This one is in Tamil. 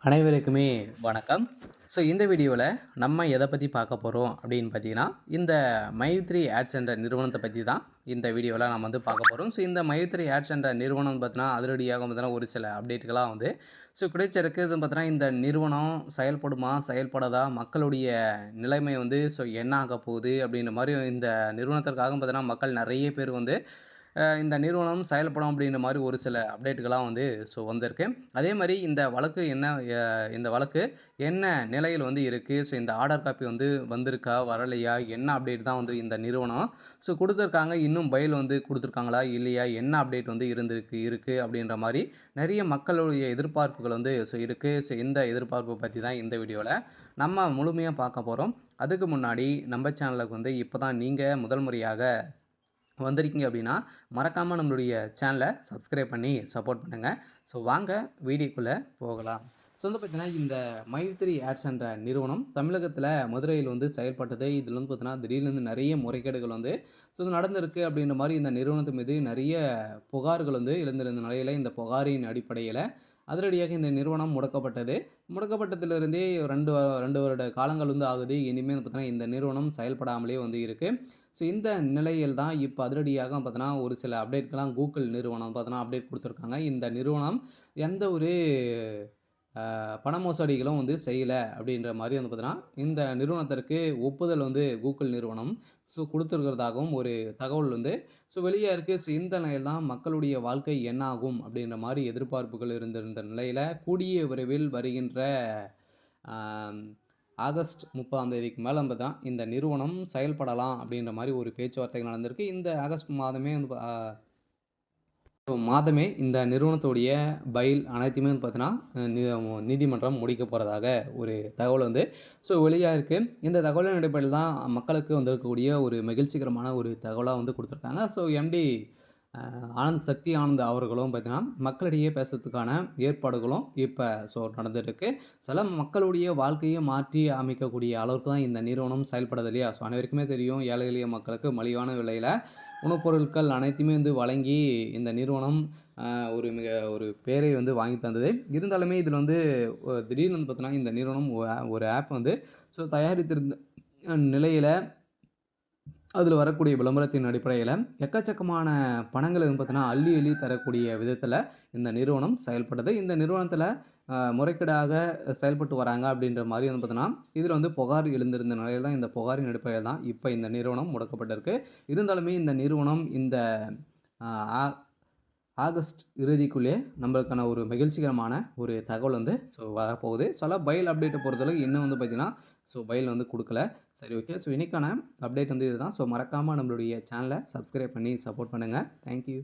அனைவருக்குமே வணக்கம். இந்த வீடியோவில் நம்ம எதை பற்றி பார்க்க போகிறோம் அப்படின்னு பார்த்தீங்கன்னா, இந்த மைத்ரி ஆட்ஸ் என்ற நிறுவனத்தை பற்றி தான் இந்த வீடியோவில் நம்ம வந்து பார்க்க போகிறோம். இந்த மைத்ரி ஆட்ஸ் என்ற நிறுவனம் பார்த்தீங்கன்னா, அதிரடியாக பார்த்தீங்கன்னா ஒரு சில அப்டேட்டுகளாக வந்து கிடைச்சிருக்கு. இது பார்த்தீங்கன்னா, இந்த நிறுவனம் செயல்படுமா, செயல்படாதா, மக்களுடைய நிலைமை வந்து என்ன ஆக போகுது அப்படின்ற மாதிரி இந்த நிறுவனத்திற்காக பார்த்தீங்கன்னா, மக்கள் நிறைய பேர் வந்து இந்த நிறுவனம் செயல்படும் அப்படின்ற மாரி ஒரு சில அப்டேட்டுகள்லாம் வந்து வந்திருக்கு. அதே மாரி இந்த வழக்கு என்ன இந்த வழக்கு என்ன நிலையில் வந்து இருக்கு? இந்த ஆர்டர் காப்பி வந்து வந்திருக்கா? வரலையா? என்ன அப்டேட் தான் வந்து இந்த நிறுவனம் குடுத்துருக்காங்க. இன்னும் பெயில் வந்து குடுத்துருக்காங்களா? இல்லையா? என்ன அப்டேட் வந்து இருக்கு அப்படின்ற மாரி நெறைய மக்களுடைய எதிர்பார்ப்புகள் வந்து இருக்கு. இந்த எதிர்பார்ப்ப பத்தி தான் இந்த வீடியோல நம்ம முழுமையா பார்க்க போறோம். அதுக்கு முன்னாடி நம்ம சேனலுக்கு வந்து இப்ப தான் நீங்க முதல் முறையாக வந்திருக்கீங்க அப்படின்னா, மறக்காம நம்மளுடைய சேனலை சப்ஸ்கிரைப் பண்ணி சப்போர்ட் பண்ணுங்க. வாங்க வீடியோக்குள்ள போகலாம். வந்து பார்த்தீங்கன்னா, இந்த மைத்ரி ஆட்ஸ் என்ற நிறுவனம் தமிழகத்தில மதுரையில் வந்து செயல்பட்டது. இதில வந்து பார்த்தீங்கன்னா, திடீர்னு நிறைய முறைகேடுகள் வந்து இது நடந்திருக்கு அப்படின்ற மாரி இந்த நிறுவனத்து மீது நிறைய புகார்கள் வந்து எழுந்திருந்த நிலையில, இந்த புகாரின் அடிப்படையில அதிரடியாக இந்த நிறுவனம் முடக்கப்பட்டது. முடக்கப்பட்டதிலிருந்தே 2 வருட காலங்கள் வந்து ஆகுது. இனிமேல் பார்த்தீங்கன்னா, இந்த நிறுவனம் செயல்படாமலே வந்து இருக்கு. இந்த நிலையில் தான் இப்ப அதிரடியாக பார்த்தீங்கன்னா, ஒரு சில அப்டேட்கள்லாம் Google நிறுவனம் பார்த்தீங்கன்னா, அப்டேட் குடுத்துருக்காங்க. இந்த நிறுவனம் எந்த ஒரு பண மோசடிகளும் வந்து செய்யல அப்படின்ற மாரி வந்து பார்த்தீங்கன்னா, இந்த நிறுவனத்திற்கு ஒப்புதல் வந்து Google நிறுவனம் குடுத்துருக்கிறதாகவும் ஒரு தகவல் வந்து வெளியா இருக்கு. இந்த நிலையில் தான் மக்களுடைய வாழ்க்கை என்ன ஆகும் அப்படின்ற மாரி எதிர்பார்ப்புகள் இருந்திருந்த நிலையில, கூடிய விரைவில் வருகின்ற ஆ ஆகஸ்ட் 30ஆம் தேதிக்கு மேல வந்து பார்த்தீங்கன்னா, இந்த நிறுவனம் செயல்படலாம் அப்படின்ற மாரி ஒரு பேச்சுவார்த்தைகள் நடந்திருக்கு. இந்த ஆகஸ்ட் மாதமே வந்து இந்த நிறுவனத்துடைய பைல் அனைத்துமே வந்து பார்த்தீங்கன்னா, நீதிமன்றம் முடிக்க போறதாக ஒரு தகவல் வந்து வெளியா இருக்கு. இந்த தகவலின் அடிப்படையில் தான் மக்களுக்கு வந்திருக்கக்கூடிய ஒரு மகிழ்ச்சிகரமான ஒரு தகவலா வந்து குடுத்துருக்காங்க. எம்டி ஆனந்த் சக்தி ஆனந்த் அவர்களும் பார்த்தீங்கன்னா, மக்களிடையே பேசுறதுக்கான ஏற்பாடுகளும் இப்ப நடந்துட்டுருக்கு. சில மக்களுடைய வாழ்க்கையை மாற்றி அமைக்கக்கூடிய அளவுக்கு தான் இந்த நிறுவனம் செயல்படுது இல்லையா? அனைவருக்குமே தெரியும் ஏழை எளிய மக்களுக்கு மலிவான விலையில உணவுப் பொருட்கள் அனைத்தையுமே வந்து வழங்கி இந்த நிறுவனம் ஒரு பேரை வந்து வாங்கி தந்தது. இருந்தாலுமே இதில வந்து திடீர்னு வந்து பார்த்தீங்கன்னா, இந்த நிறுவனம் ஒரு ஆப் வந்து தயாரித்திருந்த நிலையில அதில வரக்கூடிய விளம்பரத்தின் அடிப்படையில எக்கச்சக்கமான பணங்கள வந்து பார்த்தீங்கன்னா, அள்ளி அள்ளி தரக்கூடிய விதத்தில இந்த நிறுவனம் செயல்பட்டது. இந்த நிறுவனத்தில முறைகேடாக செயல்பட்டு வராங்க அப்படின்ற மாரி வந்து பார்த்தீங்கன்னா, இதில வந்து புகார் எழுந்திருந்த நிலையில தான் இந்த புகாரின் அடிப்படையில தான் இப்ப இந்த நிறுவனம் முடக்கப்பட்டிருக்கு. இருந்தாலுமே இந்த நிறுவனம் இந்த ஆ ஆ ஆகஸ்ட் இறுதிக்குள்ளே நம்மளுக்கான ஒரு மகிழ்ச்சிகரமான ஒரு தகவல் வந்து வரப்போகுது. பெயில் அப்டேட்ட பொறுத்தளவுக்கு இன்னும் வந்து பார்த்தீங்கன்னா, பெயில் வந்து குடுக்கல. சரி, ஓகே. இன்னைக்கான அப்டேட் வந்து இதுதான். மறக்காம நம்மளுடைய சேனல சப்ஸ்கிரைப் பண்ணி சப்போர்ட் பண்ணுங்க. Thank you.